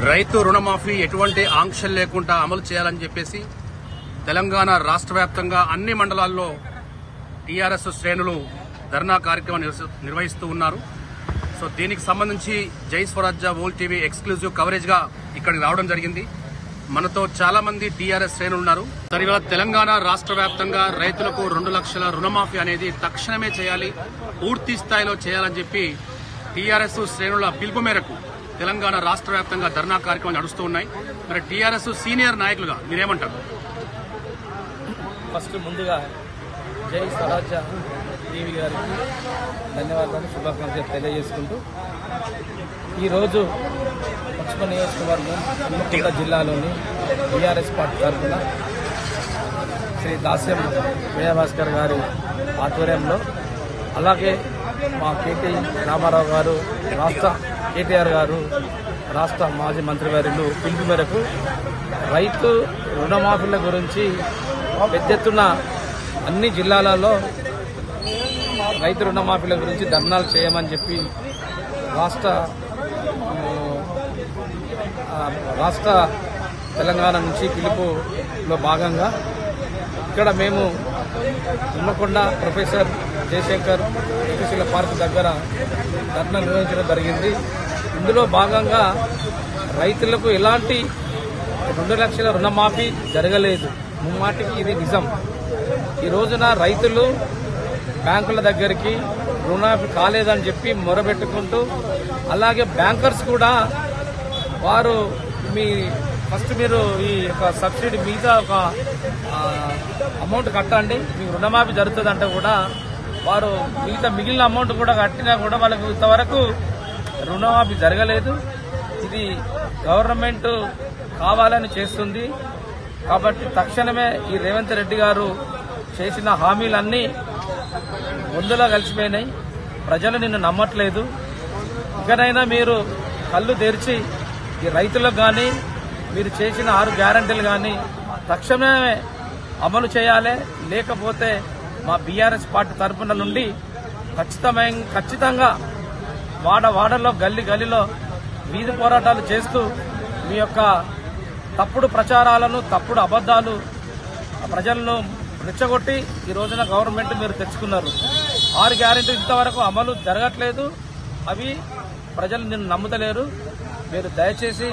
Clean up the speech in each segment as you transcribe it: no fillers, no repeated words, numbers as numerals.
రైతు రుణమాఫీ ఎటువంటి ఆంక్షలు లేకుండా అమలు చేయాలని చెప్పేసి తెలంగాణ రాష్ట్ర వ్యాప్తంగా అన్ని మండలాల్లో టీఆర్ఎస్ శ్రేణులు ధర్నా కార్యక్రమం నిర్వహిస్తూ ఉన్నారు. సో దీనికి సంబంధించి జై స్వరాజ్య వరల్డ్ టీవీ ఎక్స్క్లూజివ్ కవరేజ్ గా ఇక్కడికి రావడం జరిగింది. మనతో చాలా మంది టీఆర్ఎస్ శ్రేణులు ఉన్నారు. ఇవాళ తెలంగాణ రాష్ట్ర వ్యాప్తంగా రైతులకు 2 లక్షల రుణమాఫీ అనేది తక్షణమే చేయాలి, పూర్తి స్థాయిలో చేయాలని చెప్పి టీఆర్ఎస్ శ్రేణుల పిలుపు మేరకు తెలంగాణ రాష్ట్ర వ్యాప్తంగా ధర్నా కార్యక్రమాలు నడుస్తూ ఉన్నాయి. మరి టీఆర్ఎస్ సీనియర్ నాయకులుగా మీరేమంటారు? ఫస్ట్ ముందుగా జై స్వరాజ్య టీవీ గారికి ధన్యవాదాలు, శుభాకాంక్షలు తెలియజేసుకుంటూ ఈరోజు పశ్చిమ నియోజకవర్గం హన్మకొండ జిల్లాలోని టీఆర్ఎస్ పార్టీ తరఫున శ్రీ దాస్యం విజయభాస్కర్ గారి ఆధ్వర్యంలో, అలాగే మా కేటీ రామారావు గారు, కేటీఆర్ గారు, రాష్ట్ర మాజీ మంత్రివర్యులు పిలుపు మేరకు రైతు రుణమాఫీల గురించి పెద్ద ఎత్తున అన్ని జిల్లాలలో రైతు రుణమాఫీల గురించి ధర్నాలు చేయమని చెప్పి రాష్ట్ర తెలంగాణ నుంచి పిలుపులో భాగంగా ఇక్కడ మేము హన్మకొండ ప్రొఫెసర్ జయశంకర్ ఎకశిల పార్క్ దగ్గర ధర్నా నిర్వహించడం జరిగింది. ఇందులో భాగంగా రైతులకు ఎలాంటి 2 లక్షల రుణమాఫీ జరగలేదు. ముమ్మాటికి ఇది నిజం. ఈ రోజున రైతులు బ్యాంకుల దగ్గరికి రుణమాఫీ కాలేదని చెప్పి మొరబెట్టుకుంటూ, అలాగే బ్యాంకర్స్ కూడా వారు ఫస్ట్ మీరు ఈ యొక్క సబ్సిడీ మీద ఒక అమౌంట్ కట్టండి, మీకు రుణమాఫీ జరుగుతుందంటే కూడా వారు మిగిలిన అమౌంట్ కూడా కట్టినా కూడా వాళ్ళకు ఇంతవరకు రుణమాఫీ జరగలేదు. ఇది గవర్నమెంట్ కావాలని చేస్తుంది. కాబట్టి తక్షణమే ఈ రేవంత్ రెడ్డి గారు చేసిన హామీలన్నీ ముందులో కలిసిపోయినాయి. ప్రజలు నిన్ను నమ్మట్లేదు. ఇకనైనా మీరు కళ్ళు తెరిచి ఈ రైతులకు కానీ మీరు చేసిన 6 గ్యారంటీలు కానీ తక్షణమే అమలు చేయాలి. లేకపోతే మా బీఆర్ఎస్ పార్టీ తరఫున నుండి ఖచ్చితంగా వాడలో గల్లీలో వీధి పోరాటాలు చేస్తూ మీ యొక్క తప్పుడు ప్రచారాలను, తప్పుడు అబద్దాలు ప్రజలను రెచ్చగొట్టి ఈ రోజున గవర్నమెంట్ మీరు తెచ్చుకున్నారు. 6 గ్యారెంటీలు ఇంతవరకు అమలు జరగట్లేదు. అవి ప్రజలు నిన్ను నమ్ముతలేరు. మీరు దయచేసి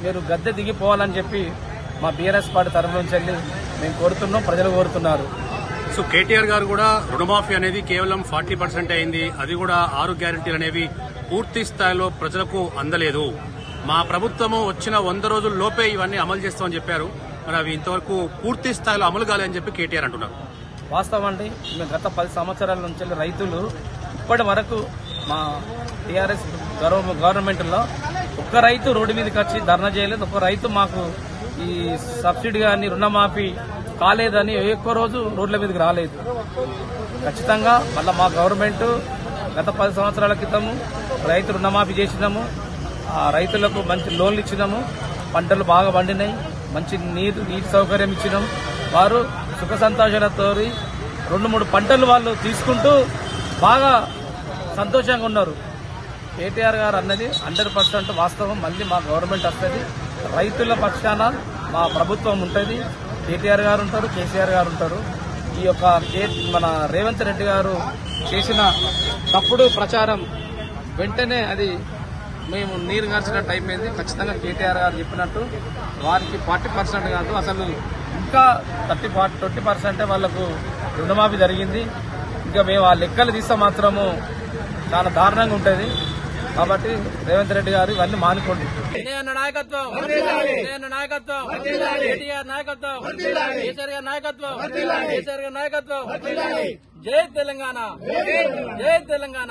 మీరు గద్దె దిగిపోవాలని చెప్పి మా బీఆర్ఎస్ పార్టీ తరఫు నుంచి వెళ్ళి మేము కోరుతున్నాం, ప్రజలు కోరుతున్నారు. సో కేటీఆర్ గారు కూడా రుణమాఫీ అనేది కేవలం 40% అయింది, అది కూడా 6 గ్యారెంటీలు అనేవి పూర్తి స్థాయిలో ప్రజలకు అందలేదు. మా ప్రభుత్వము వచ్చిన 100 రోజుల లోపే ఇవన్నీ అమలు చేస్తామని చెప్పారు. మరి అవి ఇంతవరకు పూర్తి స్థాయిలో అమలు కాలేదని చెప్పి కేటీఆర్ అంటున్నారు. వాస్తవం అండి. మేము గత 10 సంవత్సరాల నుంచి రైతులు ఇప్పటి వరకు మా టీఆర్ఎస్ గవర్నమెంట్లో ఒక్క రైతు రోడ్డు మీదకి వచ్చి ధర్నా చేయలేదు. ఒక్క రైతు మాకు ఈ సబ్సిడీ కానీ రుణమాఫీ కాలేదని ఒక్క రోజు రోడ్ల మీదకి రాలేదు. ఖచ్చితంగా మళ్ళీ మా గవర్నమెంట్ గత 10 సంవత్సరాల క్రితము రైతు రుణమాఫీ చేసినాము. ఆ రైతులకు మంచి లోన్లు ఇచ్చినాము. పంటలు బాగా పండినాయి. మంచి నీటి సౌకర్యం ఇచ్చినాం. వారు సుఖ సంతోషాలతో 2-3 పంటలు వాళ్ళు తీసుకుంటూ బాగా సంతోషంగా ఉన్నారు. కేటీఆర్ గారు అన్నది 100% వాస్తవం. మళ్ళీ మా గవర్నమెంట్ వస్తుంది, రైతుల పక్షాన మా ప్రభుత్వం ఉంటుంది. కేటీఆర్ గారు ఉంటారు, కేసీఆర్ గారు ఉంటారు. ఈ యొక్క మన రేవంత్ రెడ్డి గారు చేసిన తప్పుడు ప్రచారం వెంటనే అది మేము నీరు గార్చినట్టు అయిపోయింది. ఖచ్చితంగా కేటీఆర్ గారు చెప్పినట్టు వారికి 40% కాదు, అసలు ఇంకా 30-40% వాళ్లకు రుణమాఫీ జరిగింది. ఇంకా మేము ఆ లెక్కలు తీస్తే మాత్రము చాలా దారుణంగా ఉంటుంది. కాబట్టి రేవంత్ రెడ్డి గారు ఇవన్నీ మానుకోండి. నాయకత్వం, కేటీఆర్ నాయకత్వం, కేసీఆర్ గారి నాయకత్వం, కేసీఆర్ గారి నాయకత్వం. జై తెలంగాణ, జై తెలంగాణ.